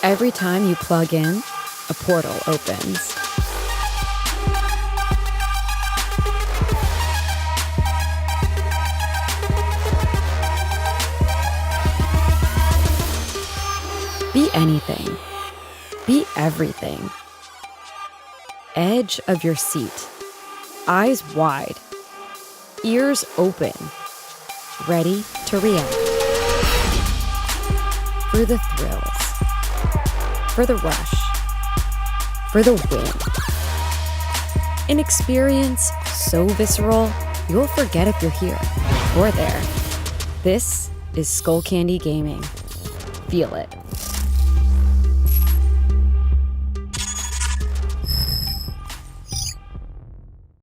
Every time you plug in, a portal opens. Be anything. Be everything. Edge of your seat. Eyes wide. Ears open. Ready to react. For the thrills. For the rush. For the win. An experience so visceral, you'll forget if you're here or there. This is Skullcandy Gaming. Feel it.